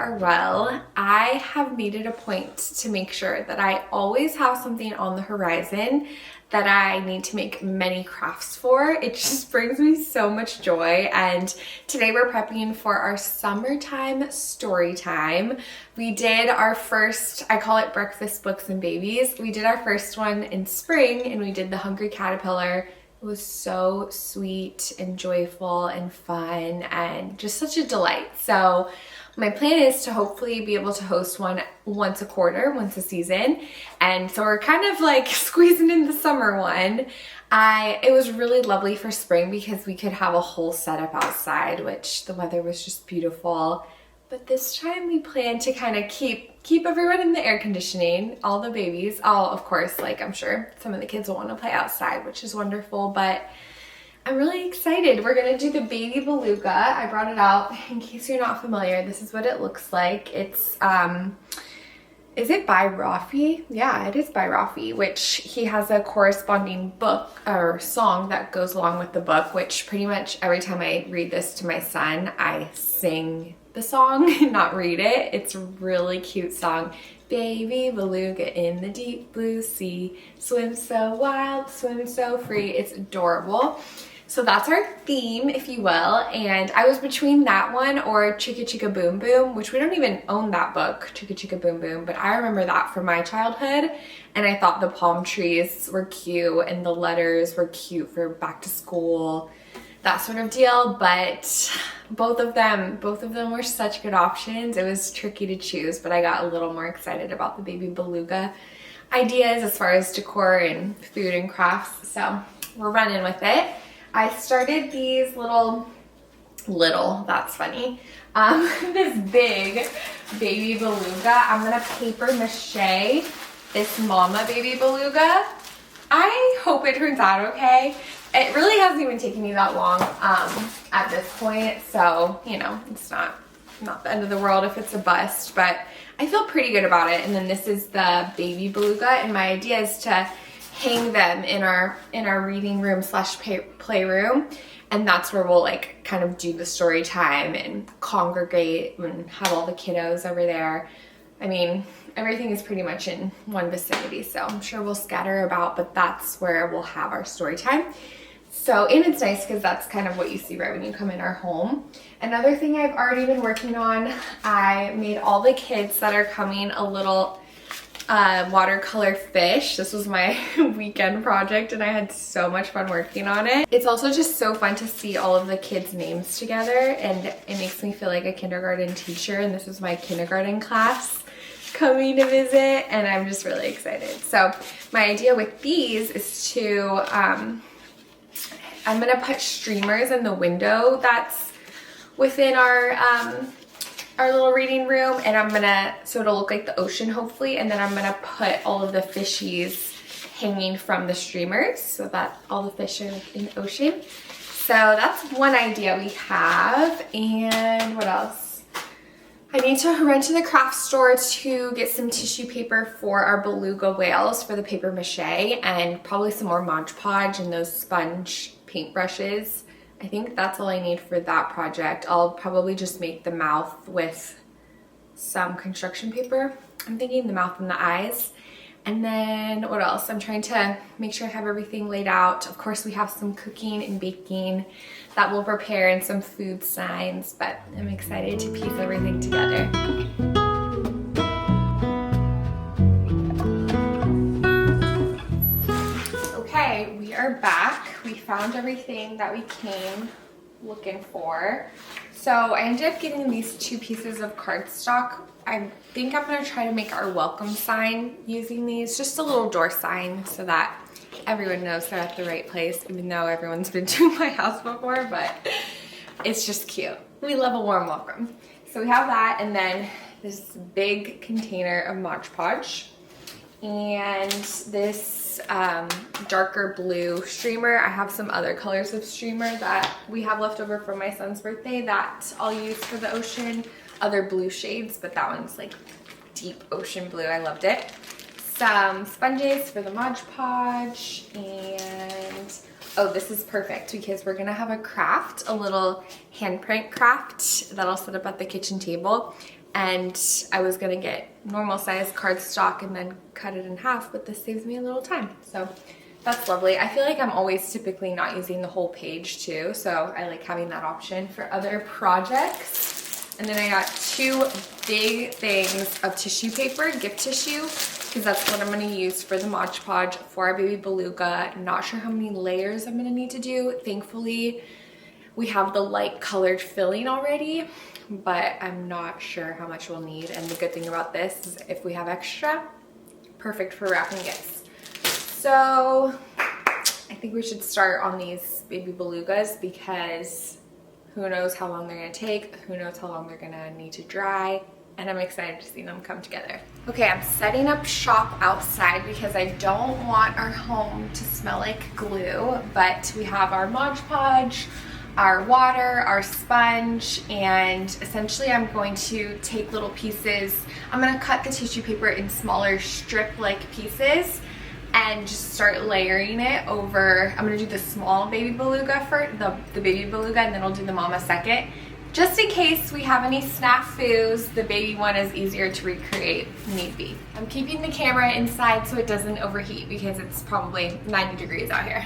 are well. I have made it a point to make sure that I always have something on the horizon that I need to make many crafts for. It just brings me so much joy, and today we're prepping for our summertime story time. We did our first, I call it breakfast books and babies. We did our first one in spring and we did the Hungry Caterpillar. It was so sweet and joyful and fun and just such a delight. So my plan is to hopefully be able to host one once a quarter, once a season. And so we're kind of like squeezing in the summer one. It was really lovely for spring because we could have a whole setup outside, which the weather was just beautiful. But this time we plan to kind of keep everyone in the air conditioning, all the babies. Of course, like I'm sure some of the kids will want to play outside, which is wonderful, but I'm really excited. We're gonna do the baby Beluga. I brought it out in case you're not familiar. This is what it looks like. It's, is it by Rafi? Yeah, it is by Rafi, which he has a corresponding book or song that goes along with the book, which pretty much every time I read this to my son, I sing the song, not read it. It's a really cute song. Baby Beluga in the deep blue sea, swim so wild, swim so free. It's adorable. So that's our theme, if you will, and I was between that one or Chicka Chicka Boom Boom, which we don't even own that book, Chicka Chicka Boom Boom, but I remember that from my childhood, and I thought the palm trees were cute and the letters were cute for back to school, that sort of deal, but both of them were such good options. It was tricky to choose, but I got a little more excited about the baby Beluga ideas as far as decor and food and crafts, so we're running with it. I started these little, that's funny, this big baby Beluga. I'm gonna papier-mâché this mama baby Beluga. I hope it turns out okay. It really hasn't even taken me that long at this point, so, you know, it's not the end of the world if it's a bust, but I feel pretty good about it. And then this is the baby Beluga, and my idea is to hang them in our reading room slash playroom, and that's where we'll like kind of do the story time and congregate and have all the kiddos over there. I mean, everything is pretty much in one vicinity, so I'm sure we'll scatter about, but that's where we'll have our story time. So, and it's nice because that's kind of what you see right when you come in our home. Another thing I've already been working on, I made all the kids that are coming a little watercolor fish. This was my weekend project and I had so much fun working on it. It's also just so fun to see all of the kids' names together, and it makes me feel like a kindergarten teacher, and this is my kindergarten class coming to visit, and I'm just really excited. So my idea with these is to, I'm gonna put streamers in the window that's within our little reading room, and so it'll look like the ocean hopefully, and then I'm gonna put all of the fishies hanging from the streamers so that all the fish are like in the ocean. So that's one idea we have. And what else? I need to run to the craft store to get some tissue paper for our beluga whales for the paper mache, and probably some more Mod Podge and those sponge paintbrushes. I think that's all I need for that project. I'll probably just make the mouth with some construction paper. I'm thinking the mouth and the eyes. And then what else? I'm trying to make sure I have everything laid out. Of course, we have some cooking and baking that we'll prepare and some food signs, but I'm excited to piece everything together. Okay, we are back. We found everything that we came looking for. So I ended up getting these 2 pieces of cardstock. I think I'm gonna try to make our welcome sign using these, just a little door sign so that everyone knows they're at the right place, even though everyone's been to my house before, but it's just cute. We love a warm welcome. So we have that, and then this big container of Mod Podge, and this darker blue streamer. I have some other colors of streamer that we have left over from my son's birthday that I'll use for the ocean. Other blue shades, but that one's like deep ocean blue. I loved it. Some sponges for the Mod Podge, and oh, this is perfect because we're gonna have a craft, a little handprint craft that I'll set up at the kitchen table. and I was gonna get normal size cardstock and then cut it in half, but this saves me a little time. So that's lovely. I feel like I'm always typically not using the whole page too, so I like having that option for other projects. And then I got 2 big things of tissue paper, gift tissue, because that's what I'm gonna use for the Mod Podge for our baby Beluga. Not sure how many layers I'm gonna need to do. Thankfully, we have the light colored filling already, but I'm not sure how much we'll need. And the good thing about this is if we have extra, perfect for wrapping gifts. So I think we should start on these baby Belugas because who knows how long they're gonna take, who knows how long they're gonna need to dry, and I'm excited to see them come together. Okay, I'm setting up shop outside because I don't want our home to smell like glue, but we have our Mod Podge, our water, our sponge, and essentially I'm going to take little pieces. I'm gonna cut the tissue paper in smaller strip-like pieces and just start layering it over. I'm gonna do the small baby Beluga first, the baby Beluga, and then I'll do the mama second. Just in case we have any snafus, the baby one is easier to recreate if need be. I'm keeping the camera inside so it doesn't overheat because it's probably 90 degrees out here.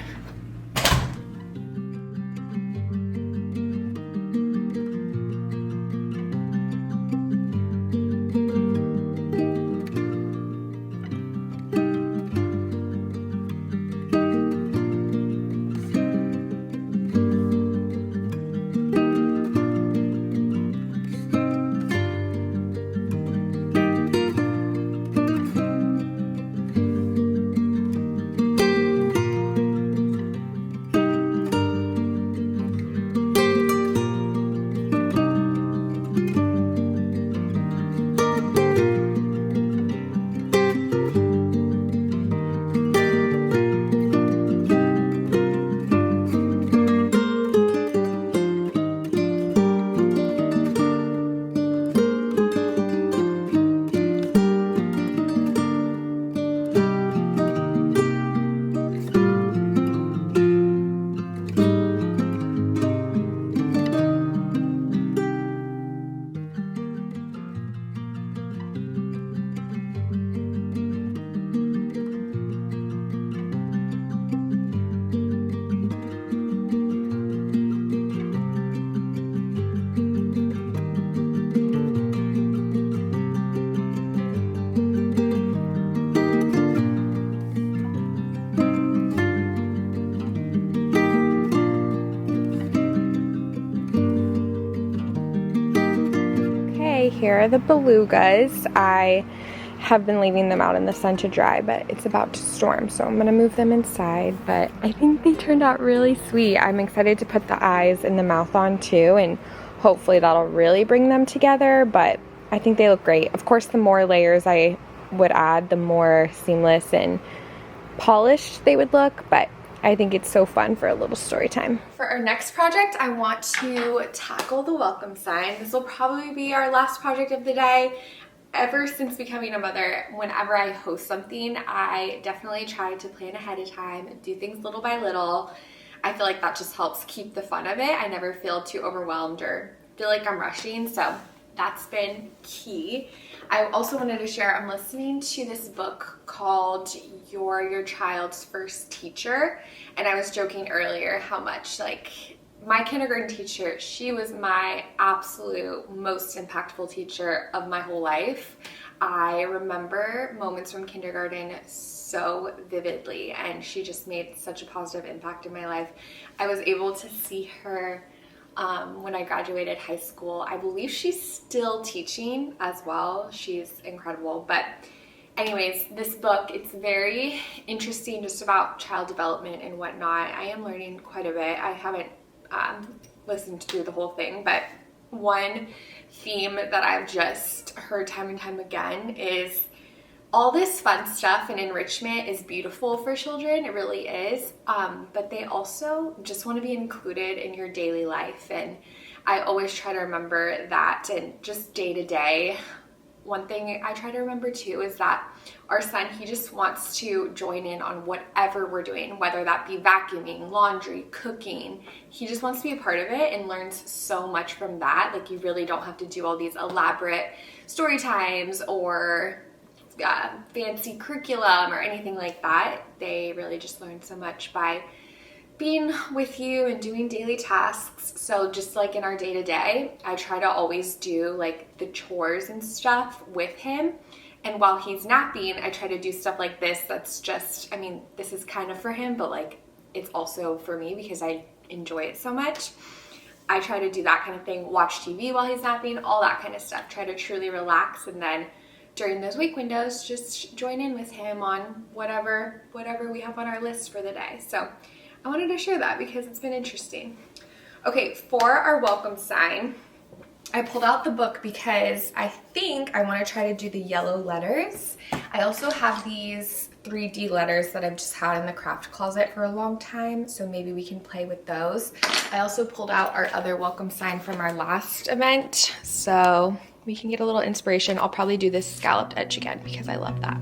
Here are the Belugas. I have been leaving them out in the sun to dry, but it's about to storm, so I'm gonna move them inside. But I think they turned out really sweet. I'm excited to put the eyes and the mouth on too, and hopefully that'll really bring them together, but I think they look great. Of course, the more layers I would add, the more seamless and polished they would look, but I think it's so fun for a little story time. For our next project, I want to tackle the welcome sign. This will probably be our last project of the day. Ever since becoming a mother, whenever I host something, I definitely try to plan ahead of time and do things little by little. I feel like that just helps keep the fun of it. I never feel too overwhelmed or feel like I'm rushing, so that's been key. I also wanted to share, I'm listening to this book called You're Your Child's First Teacher, and I was joking earlier how much, like, my kindergarten teacher, she was my absolute most impactful teacher of my whole life. I remember moments from kindergarten so vividly, and she just made such a positive impact in my life. I was able to see her when I graduated high school. I believe she's still teaching as well. She's incredible. But anyways, this book, it's very interesting just about child development and whatnot. I am learning quite a bit. I haven't listened through the whole thing, but one theme that I've just heard time and time again is all this fun stuff and enrichment is beautiful for children, it really is, but they also just want to be included in your daily life, and I always try to remember that. And just day to day, one thing I try to remember too is that our son, he just wants to join in on whatever we're doing, whether that be vacuuming, laundry, cooking. He just wants to be a part of it and learns so much from that. Like, you really don't have to do all these elaborate story times or fancy curriculum or anything like that. They really just learn so much by being with you and doing daily tasks. So just like in our day-to-day, I try to always do like the chores and stuff with him. And while he's napping, I try to do stuff like this that's just, I mean, this is kind of for him, but like it's also for me because I enjoy it so much. I try to do that kind of thing, watch TV while he's napping, all that kind of stuff. Try to truly relax, and then during those wake windows, just join in with him on whatever we have on our list for the day. So I wanted to share that because it's been interesting. Okay, for our welcome sign, I pulled out the book because I think I want to try to do the yellow letters. I also have these 3D letters that I've just had in the craft closet for a long time, so maybe we can play with those. I also pulled out our other welcome sign from our last event, so we can get a little inspiration. I'll probably do this scalloped edge again because I love that.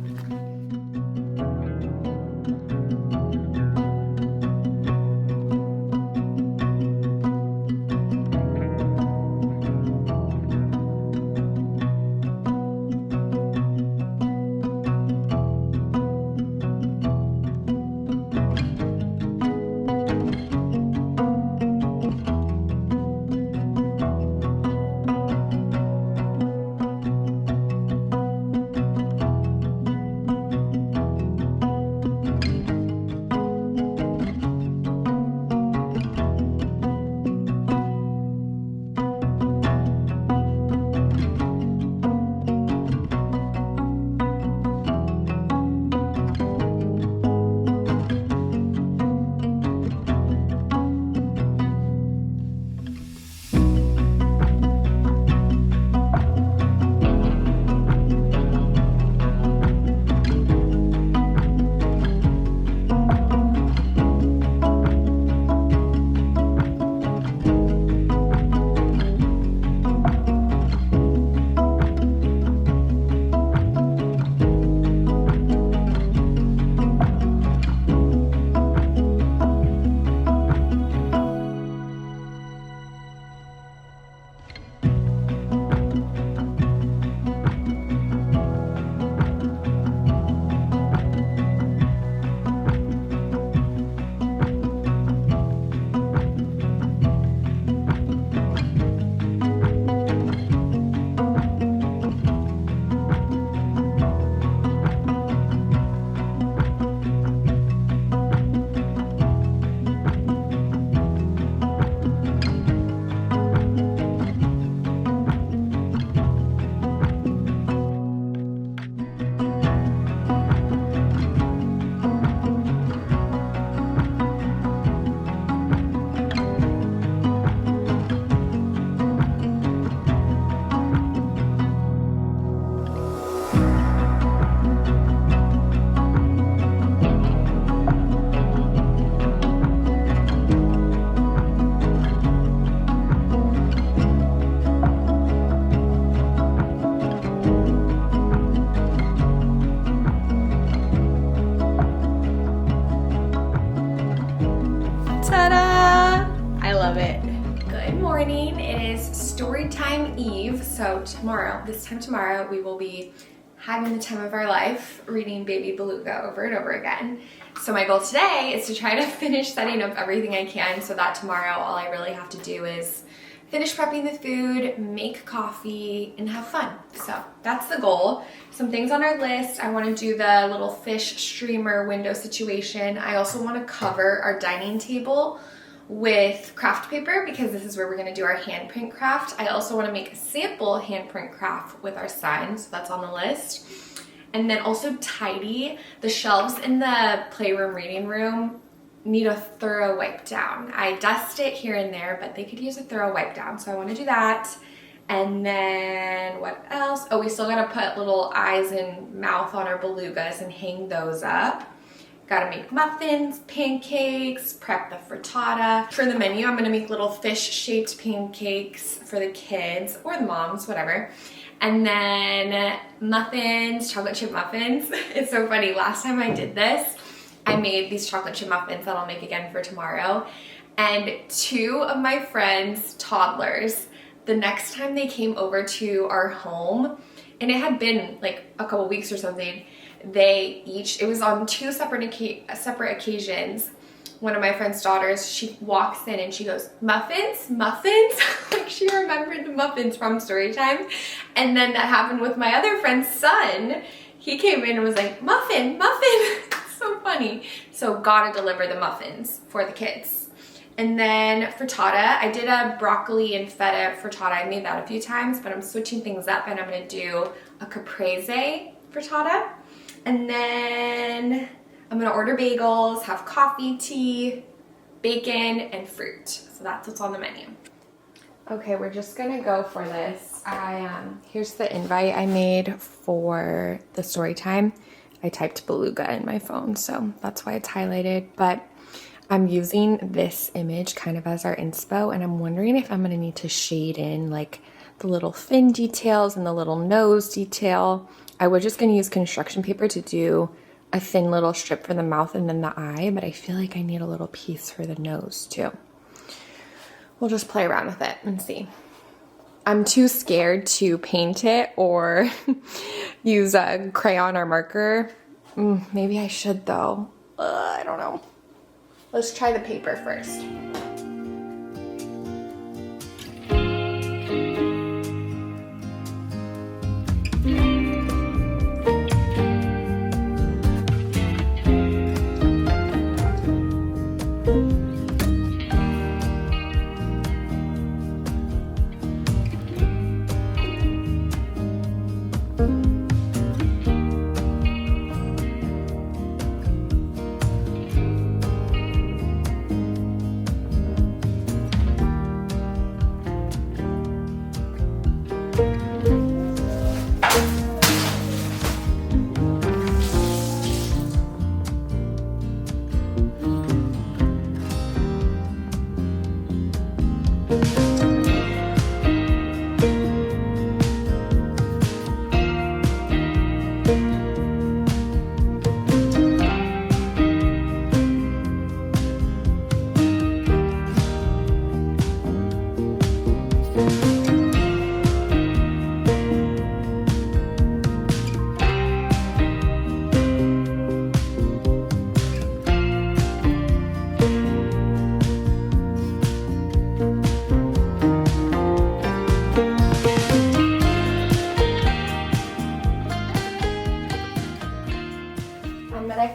Storytime Eve. So tomorrow, this time tomorrow, we will be having the time of our life reading Baby Beluga over and over again. So my goal today is to try to finish setting up everything I can so that tomorrow all I really have to do is finish prepping the food, make coffee, and have fun. So that's the goal. Some things on our list. I want to do the little fish streamer window situation. I also want to cover our dining table with craft paper because this is where we're going to do our handprint craft. I also want to make a sample handprint craft with our sign, so that's on the list. And then also tidy. The shelves in the playroom reading room need a thorough wipe down. I dust it here and there, but they could use a thorough wipe down, so I want to do that. And then what else? Oh, we still got to put little eyes and mouth on our belugas and hang those up. Gotta make muffins, pancakes, prep the frittata. For the menu, I'm gonna make little fish-shaped pancakes for the kids or the moms, whatever. And then muffins, chocolate chip muffins. It's so funny, last time I did this, I made these chocolate chip muffins that I'll make again for tomorrow. And two of my friends' toddlers, the next time they came over to our home, and it had been like a couple weeks or something. It was on two separate occasions. One of my friend's daughters, she walks in and she goes, muffins, muffins? Like she remembered the muffins from story time. And then that happened with my other friend's son. He came in and was like, muffin, muffin. So funny. So gotta deliver the muffins for the kids. And then frittata, I did a broccoli and feta frittata. I made that a few times, but I'm switching things up and I'm gonna do a caprese frittata. And then I'm gonna order bagels, have coffee, tea, bacon, and fruit. So that's what's on the menu. Okay, we're just gonna go for this. Here's the invite I made for the story time. I typed Beluga in my phone, so that's why it's highlighted. But I'm using this image kind of as our inspo, and I'm wondering if I'm gonna need to shade in like the little fin details and the little nose detail. I was just gonna use construction paper to do a thin little strip for the mouth and then the eye, but I feel like I need a little piece for the nose too. We'll just play around with it and see. I'm too scared to paint it or use a crayon or marker. Maybe I should though. I don't know. Let's try the paper first.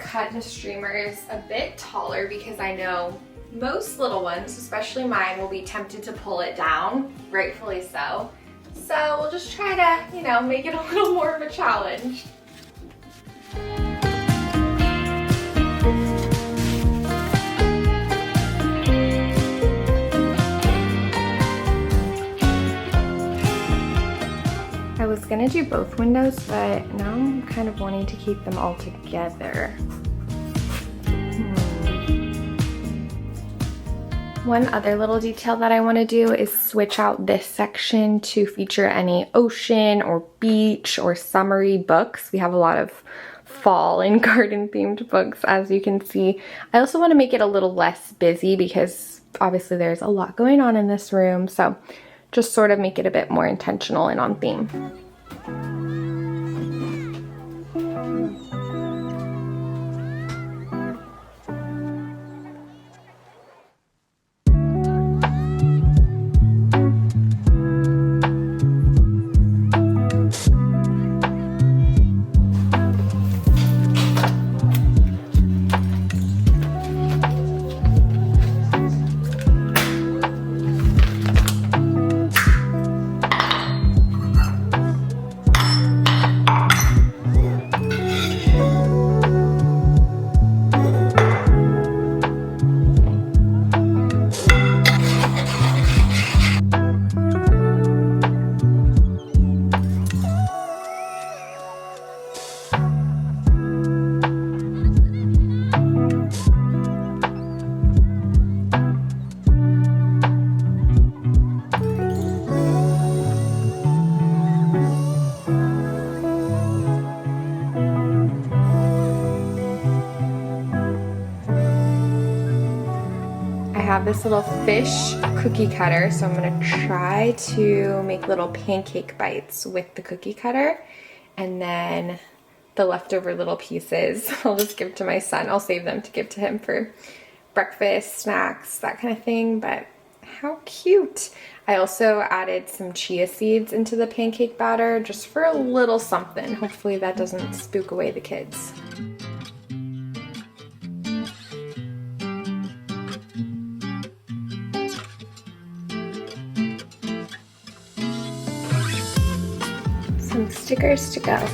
Cut the streamers a bit taller because I know most little ones, especially mine, will be tempted to pull it down, rightfully so. So we'll just try to, you know, make it a little more of a challenge. I was gonna do both windows, but now I'm kind of wanting to keep them all together. One other little detail that I want to do is switch out this section to feature any ocean or beach or summery books. We have a lot of fall and garden themed books, as you can see. I also want to make it a little less busy because obviously there's a lot going on in this room, so just sort of make it a bit more intentional and on theme. Have this little fish cookie cutter, so I'm gonna try to make little pancake bites with the cookie cutter, and then the leftover little pieces I'll just give to my son. I'll save them to give to him for breakfast, snacks, that kind of thing, but how cute. I also added some chia seeds into the pancake batter just for a little something. Hopefully that doesn't spook away the kids. Some stickers to go.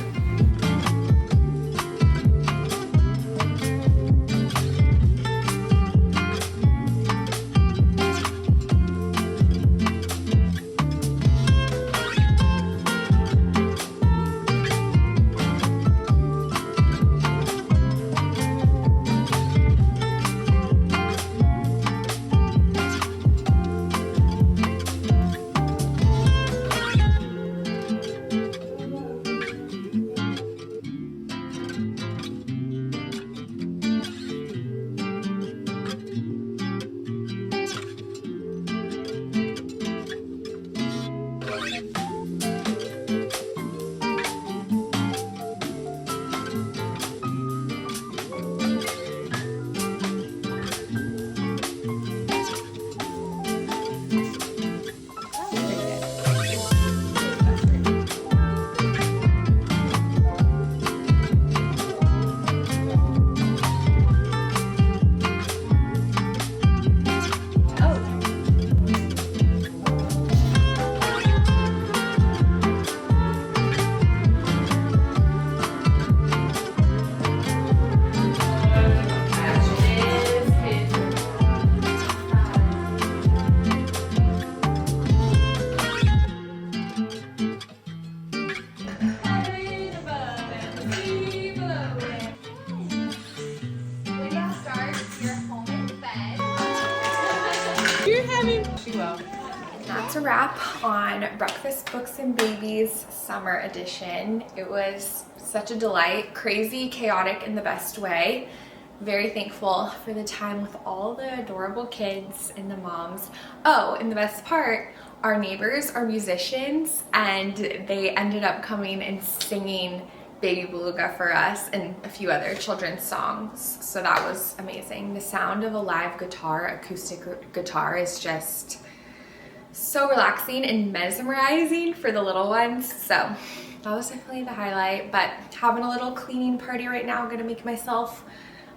That's a wrap on Breakfast Books and Babies Summer Edition. It was such a delight, crazy, chaotic in the best way. Very thankful for the time with all the adorable kids and the moms. Oh, and the best part, our neighbors are musicians and they ended up coming and singing Baby Beluga for us and a few other children's songs. So that was amazing. The sound of a live guitar, acoustic guitar, is just so relaxing and mesmerizing for the little ones. So that was definitely the highlight, but having a little cleaning party right now. I'm gonna make myself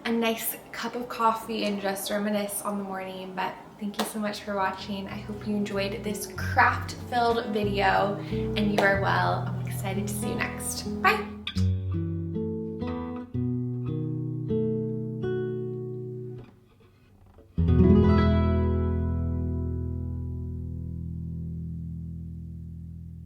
a nice cup of coffee and just reminisce on the morning. But thank you so much for watching. I hope you enjoyed this craft-filled video and you are well. I'm excited to see you next. Bye.